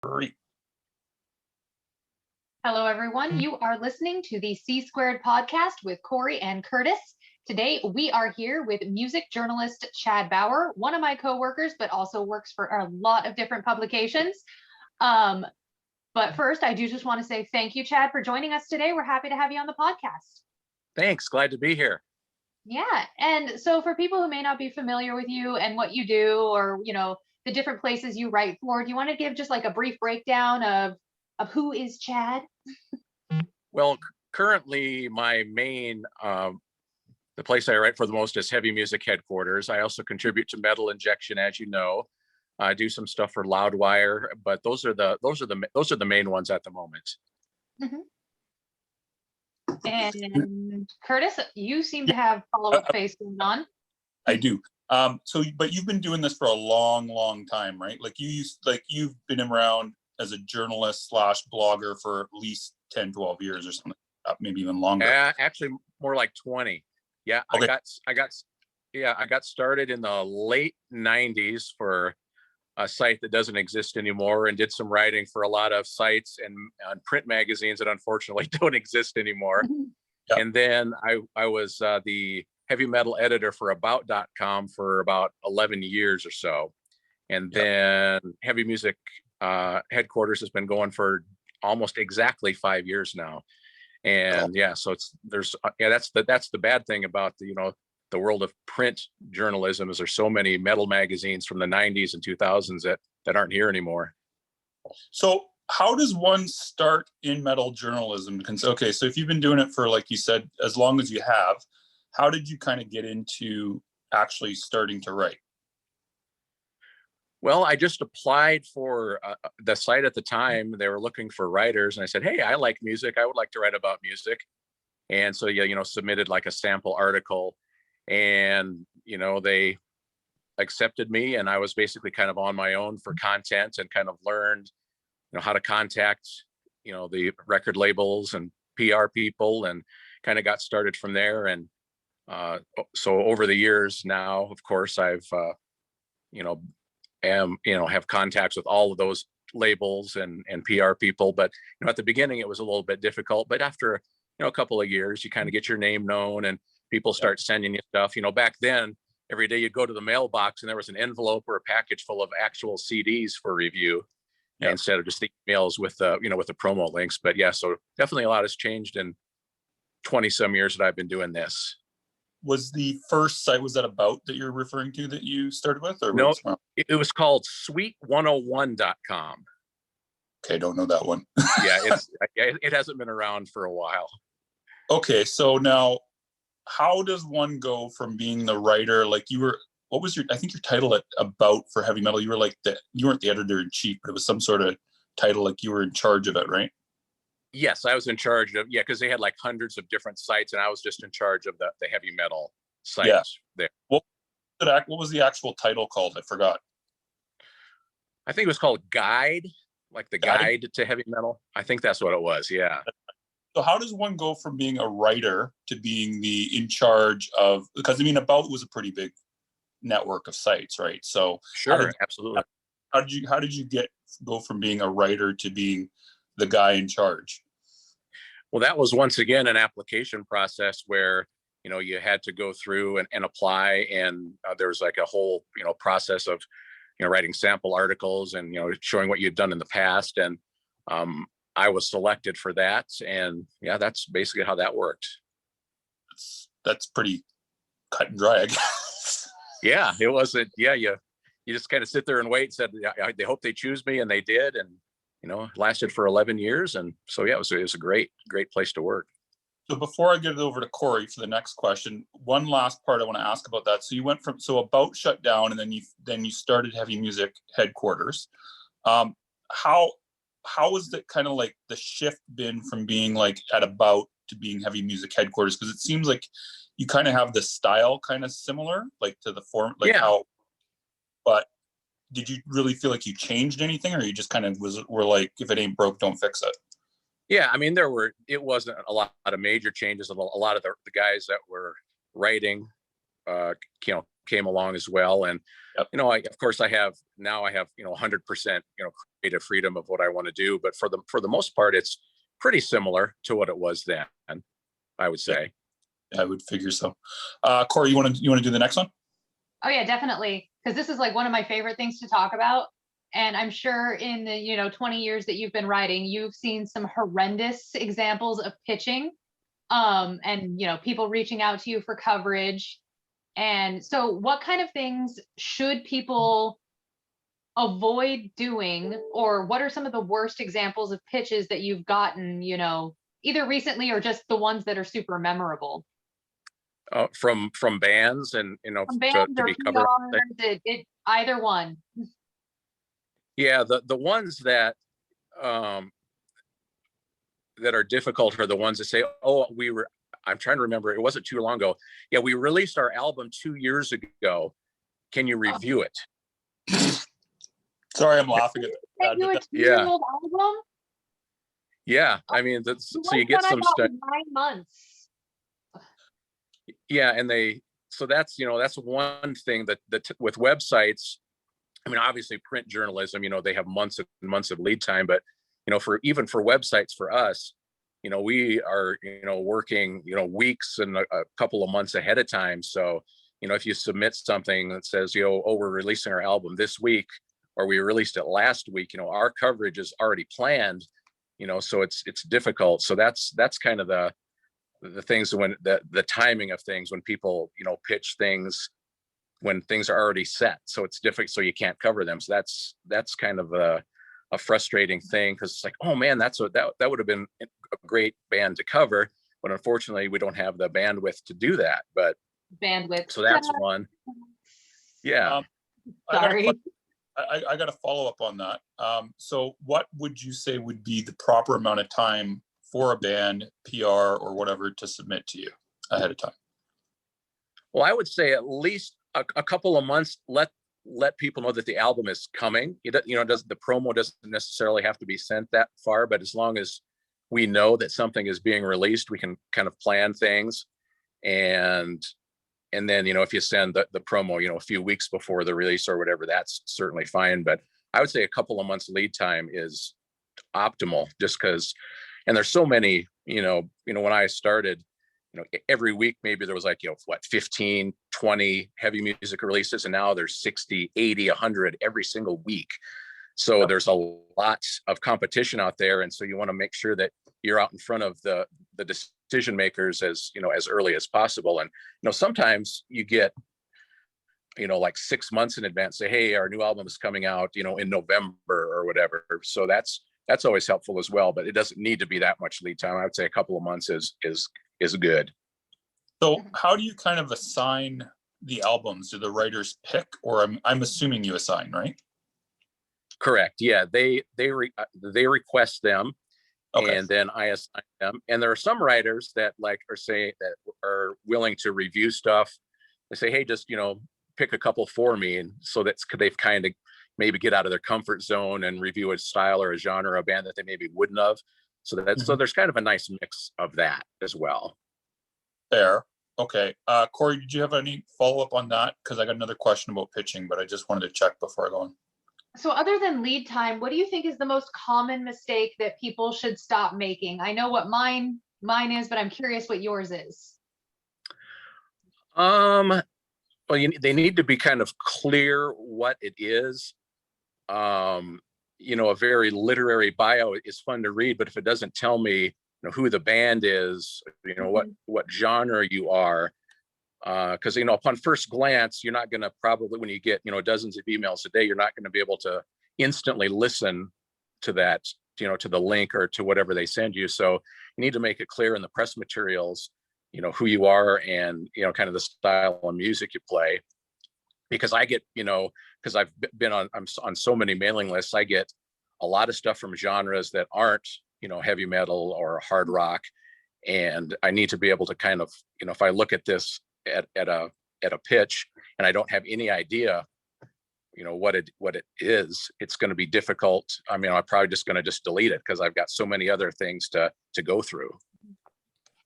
Great. Hello, everyone. You are listening to the C Squared podcast with Corey and Curtis. Today, we are here with music journalist Chad Bowar, one of my coworkers, but also works for a lot of different publications. But first, I do just want to say thank you, Chad, for joining us today. We're happy to have you on the podcast. Thanks. Glad to be here. Yeah. And so for people who may not be familiar with you and what you do, or, the different places you write for, do you want to give just like a brief breakdown of who is Chad? Well, currently my main, the place I write for the most is Heavy Music Headquarters. I also contribute to Metal Injection, as you know. I do some stuff for Loudwire, but those are the main ones at the moment. Mm-hmm. And Curtis, you seem to have follow-up face going on. I do. But you've been doing this for a long time, right? You've been around as a journalist / blogger for at least 10, 12 years or something, maybe even longer. Actually more like 20. Yeah. Okay. I got started in the late 90s for a site that doesn't exist anymore, and did some writing for a lot of sites and print magazines that unfortunately don't exist anymore. Yep. And then I was the heavy metal editor for about.com for about 11 years or so. And then Heavy Music Headquarters has been going for almost exactly 5 years now. And so that's the bad thing about the world of print journalism, is there's so many metal magazines from the 90s and 2000s that aren't here anymore. So how does one start in metal journalism? So if you've been doing it for, like you said, as long as you have, how did you kind of get into actually starting to write? Well, I just applied for the site at the time. They were looking for writers, and I said, hey, I like music. I would like to write about music. And so, submitted like a sample article, and, they accepted me, and I was basically kind of on my own for content, and kind of learned, how to contact, the record labels and PR people, and kind of got started from there. And so over the years now, of course, I've, have contacts with all of those labels and PR people. But, at the beginning, it was a little bit difficult. But after, a couple of years, you kind of get your name known, and people start sending you stuff. Back then, every day you'd go to the mailbox and there was an envelope or a package full of actual CDs for review, instead of just the emails with the, with the promo links. But yeah, so definitely a lot has changed in 20 some years that I've been doing this. Was the first site, was that About that you're referring to that you started with? Or no, it was called sweet101.com. Okay, don't know that one. Yeah, it hasn't been around for a while. Okay, so now how does one go from being the writer, like you were, I think your title at About for heavy metal, you were like you weren't the editor in chief, but it was some sort of title, like you were in charge of it, right? Yes, I was in charge of, because they had like hundreds of different sites, and I was just in charge of the heavy metal sites there. What was the actual title called? I forgot. I think it was called Guide, like the Guide to Heavy Metal. I think that's what it was, yeah. So how does one go from being a writer to being the in charge of, because About was a pretty big network of sites, right? So sure, absolutely. How did you go from being a writer to being the guy in charge? Well, that was once again an application process where, you had to go through and apply, and there was like a whole, process of, writing sample articles and, showing what you'd done in the past. And I was selected for that. And yeah, that's basically how that worked. That's pretty cut and dry, I guess. Yeah, it wasn't. Yeah, you just kind of sit there and wait. Said they hope they choose me, and they did. And lasted for 11 years. And so yeah, it was a great place to work. So before I get it over to Corey for the next question, one last part I want to ask about that. So you went from About shut down, and then you started Heavy Music Headquarters. How was that kind of like the shift been from being like at About to being Heavy Music Headquarters? Because it seems like you kind of have the style kind of similar, like to the form, like how. But did you really feel like you changed anything, or you just kind of were like, if it ain't broke, don't fix it? Yeah, it wasn't a lot of major changes. A lot of the guys that were writing, came along as well. And, Yep. of course I have 100%, creative freedom of what I want to do, but for the most part, it's pretty similar to what it was then, I would say. I would figure so. Corey, you want to do the next one? Oh yeah, definitely. Because this is like one of my favorite things to talk about. And I'm sure in the 20 years that you've been writing, you've seen some horrendous examples of pitching, and people reaching out to you for coverage. And so what kind of things should people avoid doing, or what are some of the worst examples of pitches that you've gotten, either recently or just the ones that are super memorable? From bands and, From to bands or be covered. PRs, either one. Yeah, the ones that that are difficult are the ones that say, oh, I'm trying to remember, it wasn't too long ago. Yeah, we released our album 2 years ago. Can you review it? Sorry, I'm laughing at that. You a 2-year-old album? Yeah, I mean, so you get some stuff. 9 months. Yeah, and so that's one thing that with websites. I mean, obviously print journalism, they have months and months of lead time, but for websites for us, we are working weeks and a couple of months ahead of time. So if you submit something that says oh, we're releasing our album this week, or we released it last week, our coverage is already planned, so it's difficult. So that's kind of the things when the timing of things when people pitch things when things are already set, so it's difficult, so you can't cover them. So that's kind of a frustrating thing, because it's like, oh man, that would have been a great band to cover, but unfortunately we don't have the bandwidth to do that. But bandwidth, so that's one. Yeah. Sorry. I got a follow up on that. So what would you say would be the proper amount of time for a band, PR or whatever, to submit to you ahead of time? Well, I would say at least a couple of months. Let people know that the album is coming. The promo doesn't necessarily have to be sent that far, but as long as we know that something is being released, we can kind of plan things. And then, if you send the promo, a few weeks before the release or whatever, that's certainly fine. But I would say a couple of months lead time is optimal, just because, and there's so many, when I started, every week, maybe there was 15, 20 heavy music releases. And now there's 60, 80, 100 every single week. So there's a lot of competition out there. And so you want to make sure that you're out in front of the decision makers as early as possible. And, sometimes you get, 6 months in advance, say, hey, our new album is coming out, in November or whatever. So that's always helpful as well, but it doesn't need to be that much lead time. I would say a couple of months is good. So how do you kind of assign the albums? Do the writers pick, or I'm assuming you assign, right? Correct. Yeah, they request them. Okay. And then I assign them. And there are some writers that are willing to review stuff. They say, hey, just pick a couple for me, and so that's they've kind of maybe get out of their comfort zone and review a style or a genre, or a band that they maybe wouldn't have. So so there's kind of a nice mix of that as well. Fair. Okay. Corey, did you have any follow-up on that? Because I got another question about pitching, but I just wanted to check before I go on. So other than lead time, what do you think is the most common mistake that people should stop making? I know what mine is, but I'm curious what yours is. Well, they need to be kind of clear what it is. A very literary bio is fun to read, but if it doesn't tell me who the band is, what genre you are, because upon first glance, you're not going to probably, when you get dozens of emails a day, you're not going to be able to instantly listen to that, to the link or to whatever they send you. So you need to make it clear in the press materials, who you are, and kind of the style of music you play. Because I get, because I've been I'm on so many mailing lists, I get a lot of stuff from genres that aren't heavy metal or hard rock, and I need to be able to kind of, if I look at this at a pitch and I don't have any idea what it is, it's going to be difficult. I mean, I'm probably just going to delete it, because I've got so many other things to go through.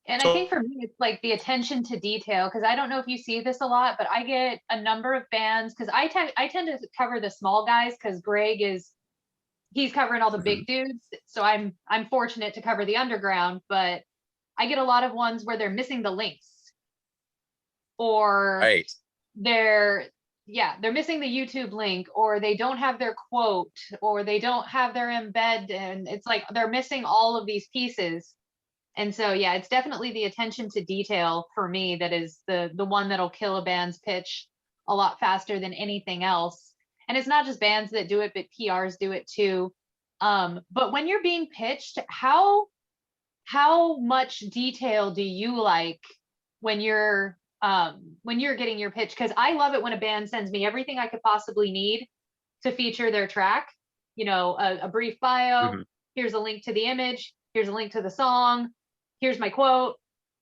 And I think for me, it's like the attention to detail, because I don't know if you see this a lot, but I get a number of bands, because I tend to cover the small guys, because he's covering all the big dudes. So I'm fortunate to cover the underground, but I get a lot of ones where they're missing the links, or Right. they're missing the YouTube link, or they don't have their quote, or they don't have their embed, and it's like they're missing all of these pieces. And so, yeah, it's definitely the attention to detail for me that is the one that'll kill a band's pitch a lot faster than anything else. And it's not just bands that do it, but PRs do it too. But when you're being pitched, how much detail do you like when you're getting your pitch? Because I love it when a band sends me everything I could possibly need to feature their track. You know, a brief bio. Here's a link to the image. Here's a link to the song. Here's my quote.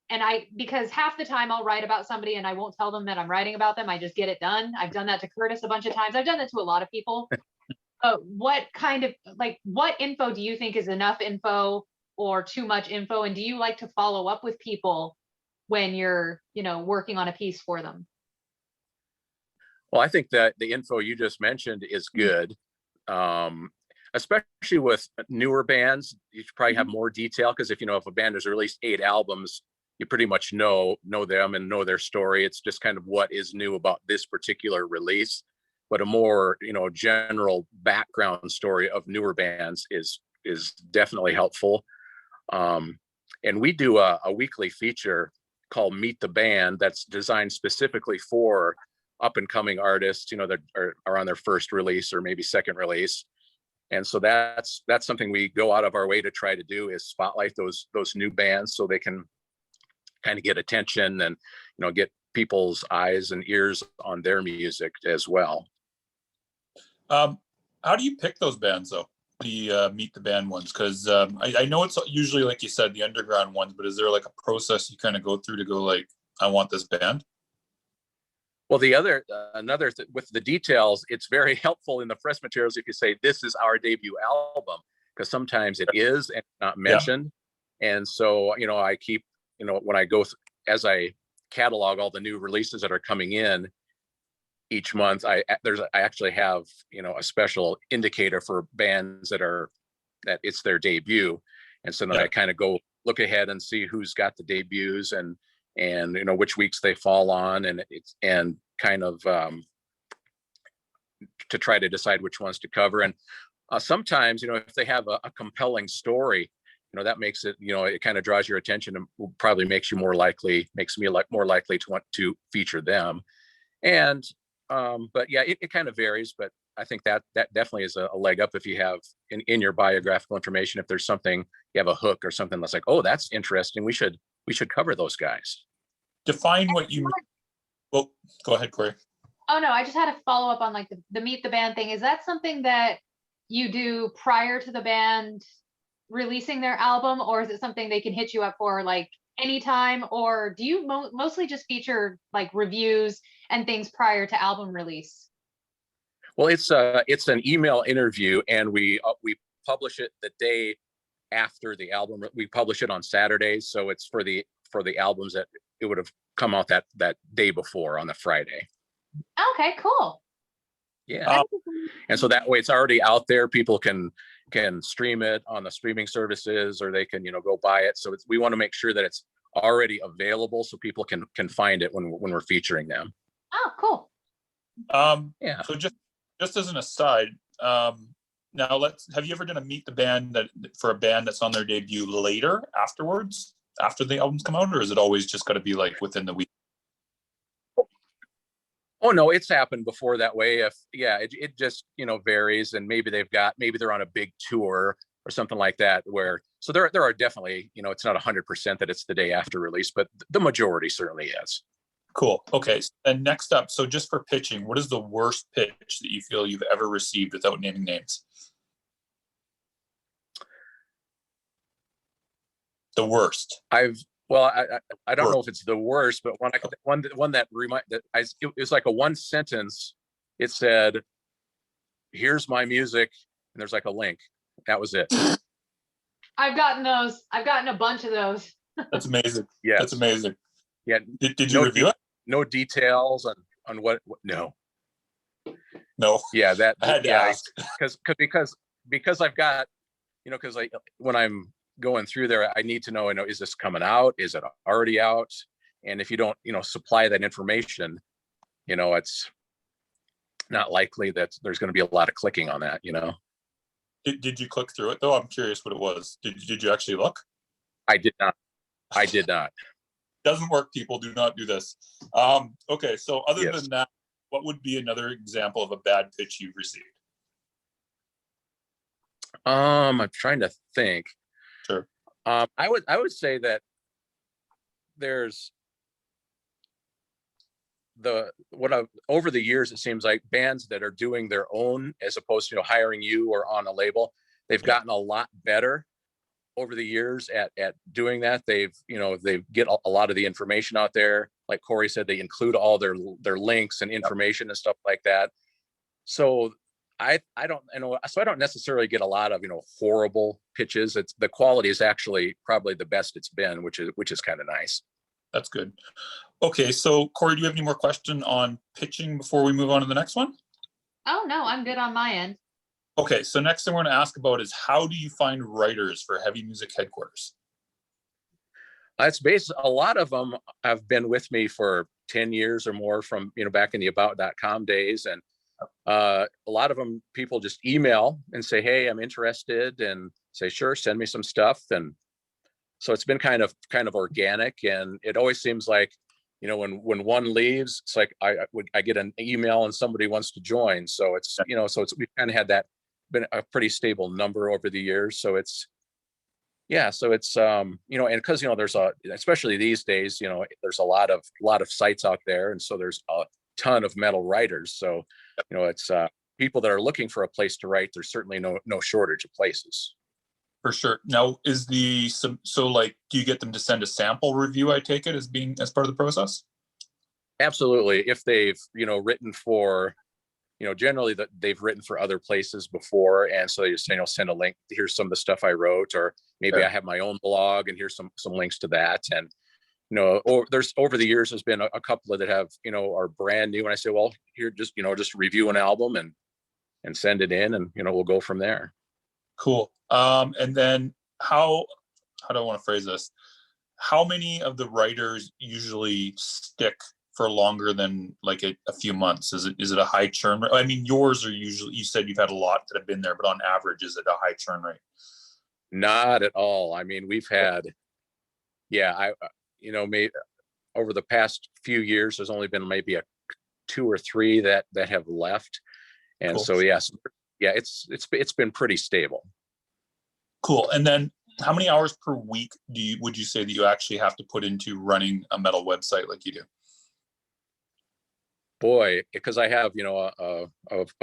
And because half the time I'll write about somebody and I won't tell them that I'm writing about them. I just get it done. I've done that to Curtis a bunch of times. I've done that to a lot of people. But what info do you think is enough info or too much info? And do you like to follow up with people when you're, working on a piece for them? Well, I think that the info you just mentioned is good. Especially with newer bands, you should probably have more detail, because if a band has released 8 albums, you pretty much know them and know their story. It's just kind of what is new about this particular release. But a more general background story of newer bands is definitely helpful. And we do a weekly feature called Meet the Band that's designed specifically for up and coming artists, that are on their first release or maybe second release. And so that's something we go out of our way to try to do, is spotlight those new bands so they can kind of get attention and get people's eyes and ears on their music as well. How do you pick those bands though? The Meet the Band ones, because I know it's usually, like you said, the underground ones, but is there like a process you kind of go through to go like, I want this band? Well, with the details, it's very helpful in the press materials if you say this is our debut album, because sometimes it is and not mentioned. Yeah. And so, I keep, when I go as I catalog all the new releases that are coming in each month, I actually have, a special indicator for bands that it's their debut. And so then I kind of go look ahead and see who's got the debuts and which weeks they fall on, and kind of to try to decide which ones to cover. And sometimes if they have a compelling story, that makes it, it kind of draws your attention and probably makes me more likely to want to feature them. And but yeah, it kind of varies, but I think that definitely is a leg up if you have in your biographical information, if there's something, you have a hook or something that's like, oh, that's interesting, we should cover those guys. Define what you mean. Well, go ahead, Corey. Oh no, I just had a follow up on like the Meet the Band thing. Is that something that you do prior to the band releasing their album, or is it something they can hit you up for like anytime, or do you mostly just feature like reviews and things prior to album release? Well, it's an email interview, and we publish it the day after the album. We publish it on Saturdays, so it's for the albums that it would have come out that day before on the Friday. Okay, cool. Yeah. And so that way it's already out there. People can stream it on the streaming services, or they can go buy it. So we want to make sure that it's already available so people can find it when we're featuring them. Oh, cool. Yeah. So just as an aside, now have you ever done a Meet the Band for a band that's on their debut later afterwards, after the albums come out, or is it always just got to be like within the week? Oh no, it's happened before that way. It just varies, and maybe they're on a big tour or something like that, so there are definitely, it's not 100% that it's the day after release, but the majority certainly is. Cool. Okay. And next up, so just for pitching, what is the worst pitch that you feel you've ever received without naming names? The worst. Well, I don't know if it's the worst, but one that it was like a one sentence. It said, "Here's my music," and there's like a link. That was it. I've gotten those. I've gotten a bunch of those. That's amazing. Yes. That's amazing. Yeah. Did you review it? No details on what, no. No. Yeah, that, I had to yeah, ask. because I've got, because when I'm going through there, I need to know, is this coming out? Is it already out? And if you don't, supply that information, it's not likely that there's going to be a lot of clicking on that, Did you click through it though? I'm curious what it was. Did you actually look? I did not. I did not. Doesn't work, people. Do not do this. Okay, so other Yes. than that, what would be another example of a bad pitch you've received? I'm trying to think. Sure. I would say that there's over the years, it seems like bands that are doing their own as opposed to hiring you or on a label, they've gotten a lot better over the years at doing that. They get a lot of the information out there. Like Corey said, they include all their links and information and stuff like that. So I don't so I don't necessarily get a lot of horrible pitches. It's the quality is actually probably the best it's been, which is kind of nice. That's good. Okay, so Corey, do you have any more question on pitching before we move on to the next one? Oh no, I'm good on my end. Okay, so next thing we're going to ask about is how do you find writers for Heavy Music Headquarters? That's a lot of them have been with me for 10 years or more from, back in the about.com days. And a lot of them, people just email and say, hey, I'm interested, and say, sure, send me some stuff. And so it's been kind of organic. And it always seems like, when one leaves, it's like I get an email and somebody wants to join. So it's, we've kind of had that, been a pretty stable number over the years. So it's, and because, there's especially these days, there's a lot of sites out there. And so there's a ton of metal writers. So, it's people that are looking for a place to write. There's certainly no shortage of places. For sure. Now, do you get them to send a sample review, I take it, as part of the process? Absolutely. If they've, written for, generally that they've written for other places before. And so they just, send a link, here's some of the stuff I wrote, or maybe I have my own blog and here's some links to that. And, or there's over the years, there's been a couple that have, are brand new. And I say, well, here, just review an album and send it in, and, we'll go from there. Cool. And then how do I want to phrase this? How many of the writers usually stick for longer than like a few months? Is it a high churn rate? I mean, yours are usually, you said you've had a lot that have been there, but on average, is it a high churn rate? Not at all. I mean, we've had, maybe over the past few years, there's only been maybe 2 or 3 that have left. And cool. So, yes, it's been pretty stable. Cool. And then how many hours per week would you say that you actually have to put into running a metal website like you do? Boy, because I have, a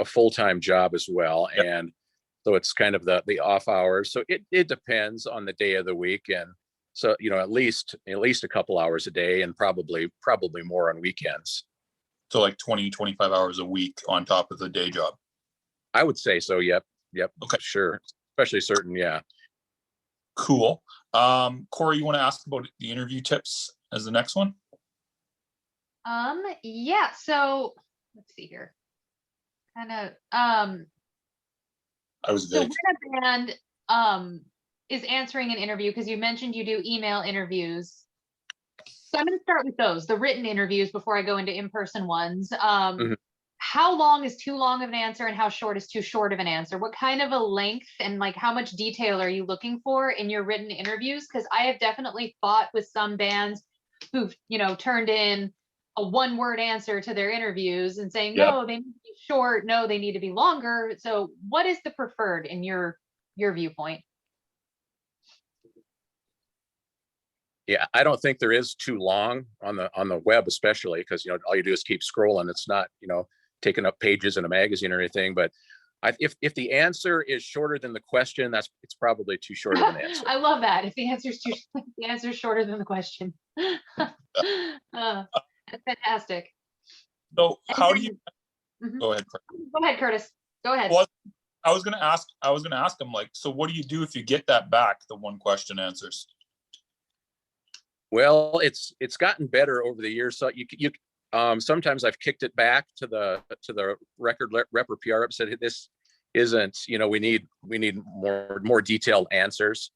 full-time job as well. Yep. And so it's kind of the off hours. So it depends on the day of the week. And so, at least a couple hours a day, and probably more on weekends. So like 20, 25 hours a week on top of the day job. I would say so. Yep. Okay. Sure. Especially certain. Yeah. Cool. Corey, you want to ask about the interview tips as the next one? Yeah. So let's see here. Kind of, I was vague. So when a band, is answering an interview, because you mentioned you do email interviews. So I'm going to start with those, the written interviews, before I go into in-person ones. How long is too long of an answer, and how short is too short of an answer? What kind of a length and like how much detail are you looking for in your written interviews? Because I have definitely fought with some bands who've, turned in a one-word answer to their interviews and saying, no, they need to be short. No, they need to be longer. So what is the preferred in your viewpoint? Yeah, I don't think there is too long on the web, especially because, all you do is keep scrolling. It's not, taking up pages in a magazine or anything. But if the answer is shorter than the question, it's probably too short of an answer. I love that. If the answer is shorter than the question. That's fantastic. So how do you go ahead? Go ahead, Curtis. Go ahead. Well, I was gonna ask him, like, so what do you do if you get that back, the one question answers? Well, it's gotten better over the years. So you sometimes I've kicked it back to the record rep or PR rep, said this isn't, we need more detailed answers,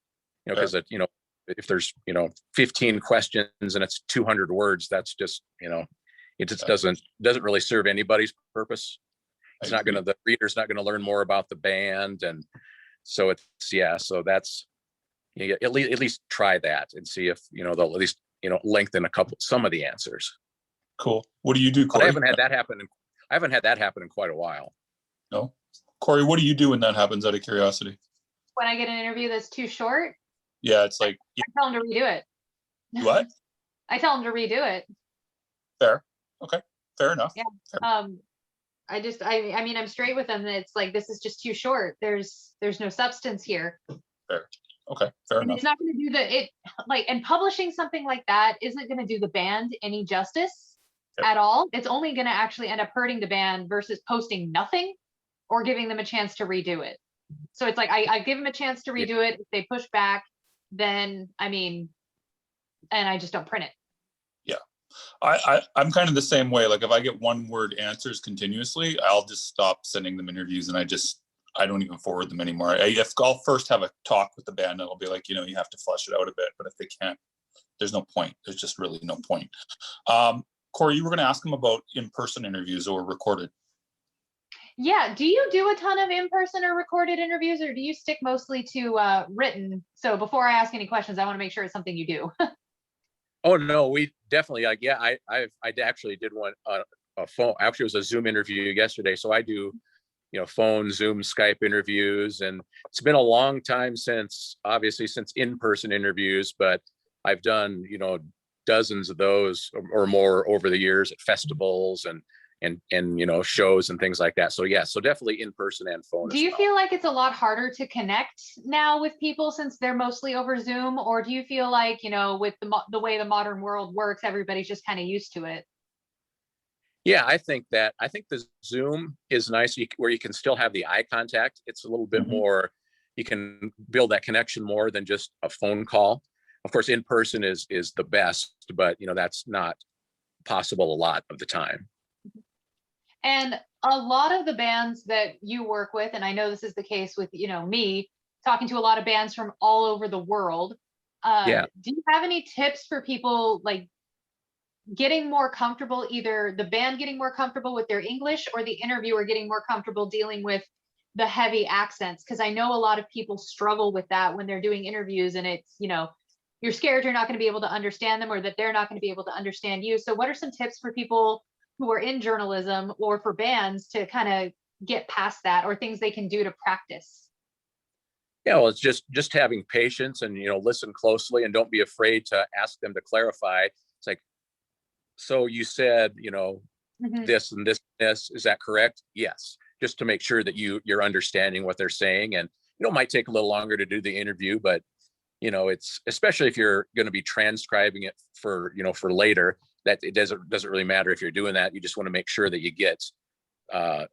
because if there's 15 questions and it's 200 words, that's just, it just doesn't really serve anybody's purpose. It's not going to, the reader's not going to learn more about the band. And so so that's, at least try that and see if, they'll at least, lengthen some of the answers. Cool. What do you do, But Corey? I haven't had that happen in quite a while. No. Corey, what do you do when that happens, out of curiosity? When I get an interview that's too short, Yeah, it's like, I tell them to redo it. what? I tell them to redo it. Fair. Okay. Fair enough. Yeah. Fair. I mean, I'm straight with them. It's like, this is just too short. There's no substance here. Fair. Okay. Fair enough. It's not going to do and publishing something like that isn't going to do the band any justice at all. It's only going to actually end up hurting the band versus posting nothing or giving them a chance to redo it. So it's like, I give them a chance to redo it. If they push back, then and I just don't print it. I'm kind of the same way. Like, if I get one word answers continuously, I'll just stop sending them interviews, and I don't even forward them anymore. I'll first have a talk with the band, and I'll be like, you have to flesh it out a bit. But if they can't, there's no point. There's just really no point. Corey, you were going to ask them about in-person interviews or recorded. Yeah. Do you do a ton of in-person or recorded interviews, or do you stick mostly to written? So before I ask any questions, I want to make sure it's something you do. Oh no, we definitely I actually did one a phone. Actually, it was a Zoom interview yesterday. So I do, phone, Zoom, Skype interviews, and it's been a long time since in-person interviews, but I've done, dozens of those or more over the years at festivals and shows and things like that. So yeah, so definitely in person and phone. Do you feel like it's a lot harder to connect now with people since they're mostly over Zoom, or do you feel like, with the way the modern world works, everybody's just kind of used to it? Yeah, I think the Zoom is nice where you can still have the eye contact. It's a little bit more, you can build that connection more than just a phone call. Of course, in person is the best, but that's not possible a lot of the time. And a lot of the bands that you work with, and I know this is the case with, me talking to a lot of bands from all over the world. Do you have any tips for people like getting more comfortable, either the band getting more comfortable with their English or the interviewer getting more comfortable dealing with the heavy accents? Because I know a lot of people struggle with that when they're doing interviews, and it's, you're scared you're not going to be able to understand them, or that they're not going to be able to understand you. So what are some tips for people who are in journalism or for bands to kind of get past that, or things they can do to practice? Yeah, well, it's just having patience and, listen closely and don't be afraid to ask them to clarify. It's like, so you said, this and this, is that correct? Yes. Just to make sure that you're understanding what they're saying. And, it might take a little longer to do the interview, but, it's, especially if you're going to be transcribing it for later, that it doesn't really matter if you're doing that. You just want to make sure that you get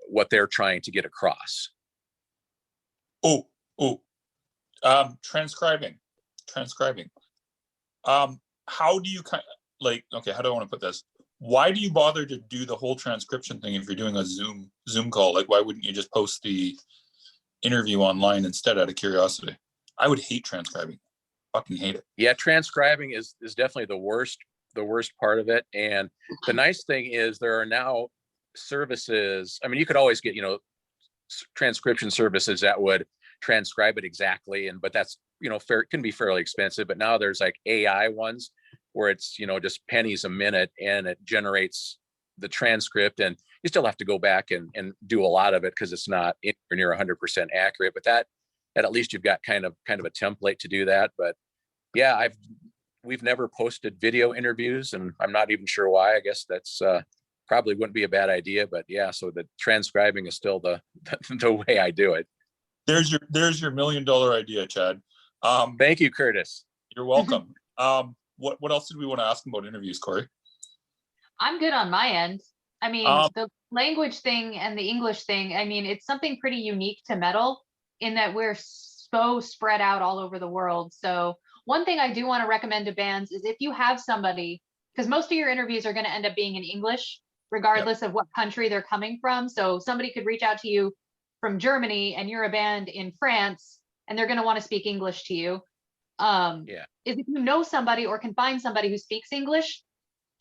what they're trying to get across. Transcribing. How do you how do I want to put this? Why do you bother to do the whole transcription thing if you're doing a Zoom call? Like, why wouldn't you just post the interview online instead, out of curiosity? I would hate transcribing. Fucking hate it. Yeah, transcribing is definitely the worst part of it. And the nice thing is there are now services. I mean, you could always get, transcription services that would transcribe it exactly. But that's, can be fairly expensive. But now there's like AI ones where it's, just pennies a minute and it generates the transcript, and you still have to go back and do a lot of it because it's not near 100% accurate. But that at least you've got kind of a template to do that. But yeah, we've never posted video interviews, and I'm not even sure why. I guess that's probably wouldn't be a bad idea, but yeah, so the transcribing is still the way I do it. There's your $1 million idea, Chad. Thank you, Curtis. You're welcome. What else did we want to ask about interviews, Corey? I'm good on my end. I mean, the language thing and the English thing, I mean, it's something pretty unique to metal in that we're so spread out all over the world. So one thing I do want to recommend to bands is if you have somebody, because most of your interviews are going to end up being in English, regardless of what country they're coming from. So somebody could reach out to you from Germany and you're a band in France and they're going to want to speak English to you. Yeah. Is if you know somebody or can find somebody who speaks English,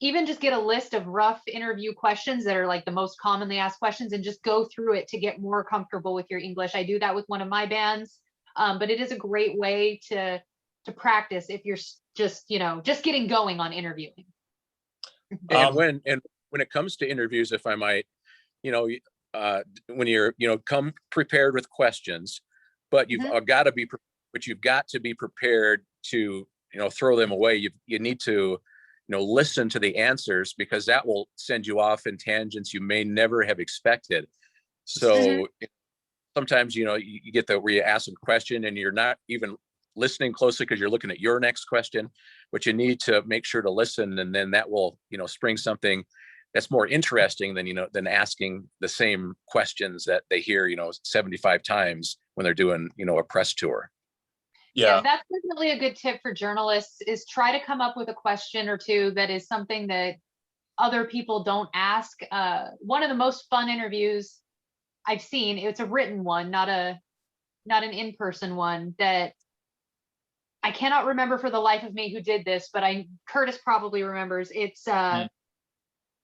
even just get a list of rough interview questions that are like the most commonly asked questions and just go through it to get more comfortable with your English. I do that with one of my bands, but it is a great way to practice if you're just, just getting going on interviewing. And when it comes to interviews, if I might, when you're, come prepared with questions, but you've got to be, but you've got to be prepared to, throw them away. You need to, listen to the answers, because that will send you off in tangents you may never have expected. So sometimes, you get where you ask a question and you're not even listening closely because you're looking at your next question, but you need to make sure to listen. And then that will, spring something that's more interesting than asking the same questions that they hear, 75 times when they're doing, a press tour. Yeah, that's definitely a good tip for journalists, is try to come up with a question or two that is something that other people don't ask. One of the most fun interviews I've seen, it's a written one, not an in-person one, that I cannot remember for the life of me who did this, but Curtis probably remembers. It's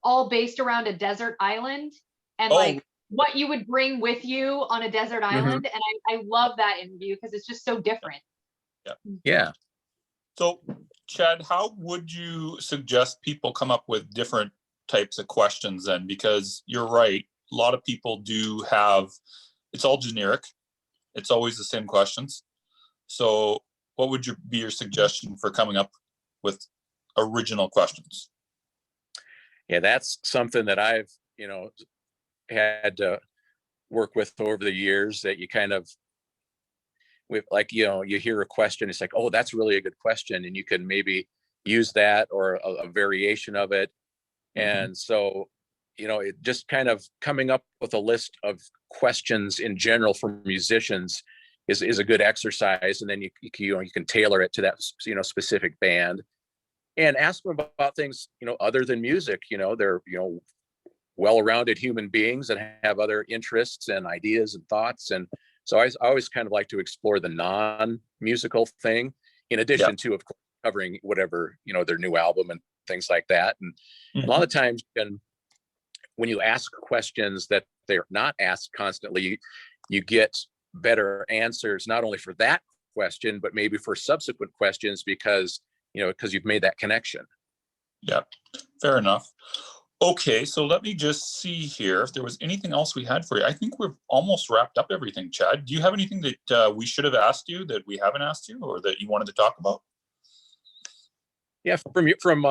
all based around a desert island and like what you would bring with you on a desert island. And I love that interview because it's just so different. Yeah. So, Chad, how would you suggest people come up with different types of questions then? Because you're right, a lot of people do have, it's all generic. It's always the same questions. So what would be your suggestion for coming up with original questions? Yeah, that's something that I've, had to work with over the years, that you kind of, with like, you hear a question, it's like, oh, that's really a good question. And you can maybe use that or a variation of it. And so, it just kind of coming up with a list of questions in general for musicians is a good exercise. And then you can tailor it to that, specific band, and ask them about things, other than music. They're, well-rounded human beings that have other interests and ideas and thoughts. And so I always kind of like to explore the non-musical thing, in addition to, of course, covering whatever, their new album and things like that. And a lot of times when you ask questions that they're not asked constantly, you get better answers, not only for that question, but maybe for subsequent questions, because you've made that connection. Yeah, fair enough. Okay, so let me just see here if there was anything else we had for you. I think we've almost wrapped up everything. Chad, do you have anything that we should have asked you that we haven't asked you, or that you wanted to talk about? Yeah, from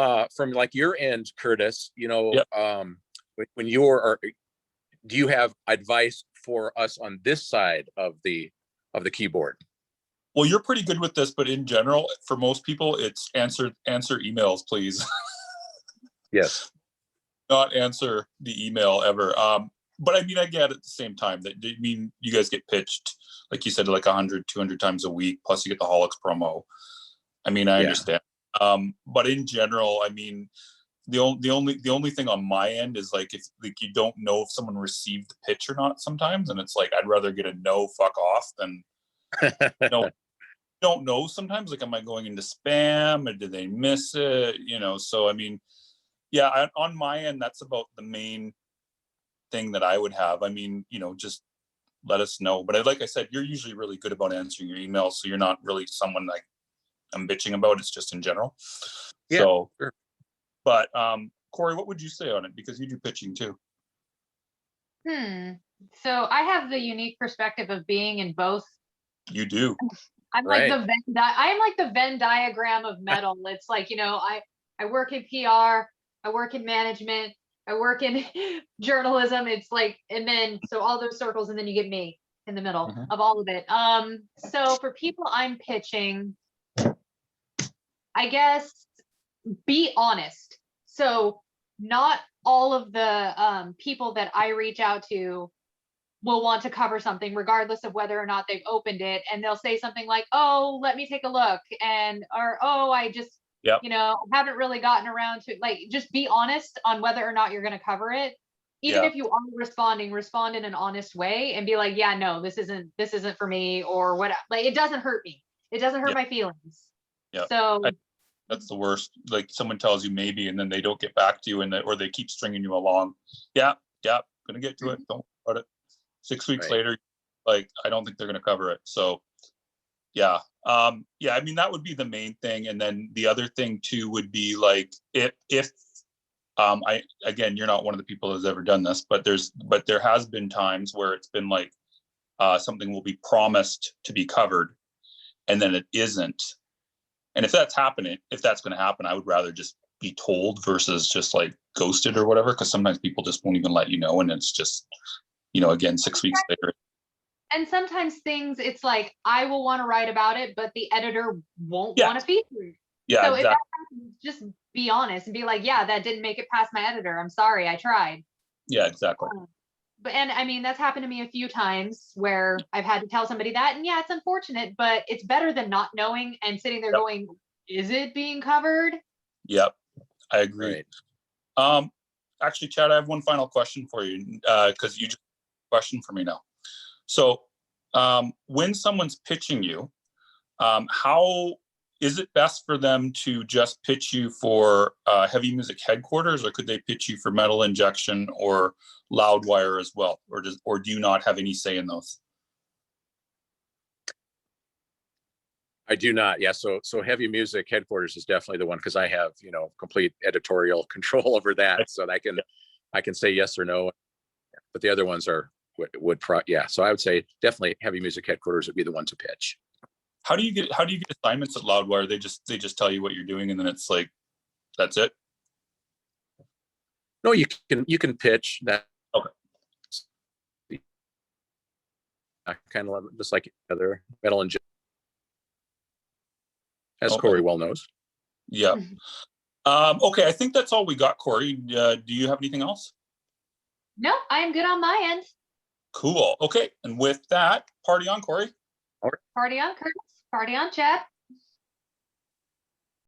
like your end, Curtis, when do you have advice for us on this side of the keyboard? Well, you're pretty good with this, but in general, for most people, it's answer emails, please. Yes. Not answer the email ever. But I mean, I get at the same time that, you guys get pitched, like you said, like 100, 200 times a week, plus you get the Holics promo. I mean, I understand. But in general, I mean, the only thing on my end is like, if like you don't know if someone received the pitch or not sometimes, and it's like, I'd rather get a no, fuck off, than don't know sometimes, like, am I going into spam, or did they miss it? So I mean, yeah, on my end, that's about the main thing that I would have. I mean, just let us know. But like I said, you're usually really good about answering your emails, so you're not really someone like I'm bitching about. It's just in general. Yeah, so, sure. But Corey, what would you say on it? Because you do pitching too. So I have the unique perspective of being in both. You do. I'm right. like I'm like the Venn diagram of metal. It's like, I work in PR, I work in management, I work in journalism. It's like, and then so all those circles, and then you get me in the middle of all of it. So for people I'm pitching, I guess be honest. So not all of the people that I reach out to will want to cover something regardless of whether or not they've opened it, and they'll say something like, oh, let me take a look, and or oh, I just Yep. haven't really gotten around to, like, just be honest on whether or not you're going to cover it. Even Yeah. if you are respond in an honest way and be like, yeah, no, this isn't for me, or what, like, it doesn't hurt me, it doesn't hurt my feelings. Yeah. So That's the worst. Like someone tells you maybe, and then they don't get back to you, or they keep stringing you along. Yeah, gonna get to it. Don't worry about it. 6 weeks later, like, I don't think they're gonna cover it. So yeah. I mean, that would be the main thing. And then the other thing too would be like, if again, you're not one of the people that's ever done this, but there has been times where it's been like, something will be promised to be covered and then it isn't. And if that's going to happen, I would rather just be told versus just like ghosted or whatever. Cause sometimes people just won't even let you know. And it's just, again, 6 weeks later. And sometimes things, it's like, I will want to write about it, but the editor won't want to feature it. Yeah, so exactly. if that happens, just be honest and be like, yeah, that didn't make it past my editor. I'm sorry, I tried. Yeah, exactly. And I mean, that's happened to me a few times where I've had to tell somebody that, and yeah, it's unfortunate, but it's better than not knowing and sitting there going, is it being covered? Yep, I agree. Right. Actually, Chad, I have one final question for you, because you just question for me now. So when someone's pitching you, how is it best for them to just pitch you for heavy music headquarters, or could they pitch you for Metal Injection or Loudwire as well? Or do you not have any say in those? I do not. Yeah. So heavy music headquarters is definitely the one, because I have, complete editorial control over that. So I can say yes or no. But the other ones yeah. So I would say definitely heavy music headquarters would be the one to pitch. How do you get assignments at Loudwire? They just tell you what you're doing and then it's like, that's it? No, you can pitch that. Okay. I kind of just like other Metal Injection, as Corey well knows. Yeah. Okay, I think that's all we got, Corey. Do you have anything else? No, I'm good on my end. Cool. Okay, and with that, party on, Corey. Party on, Curtis. Party on, Chad.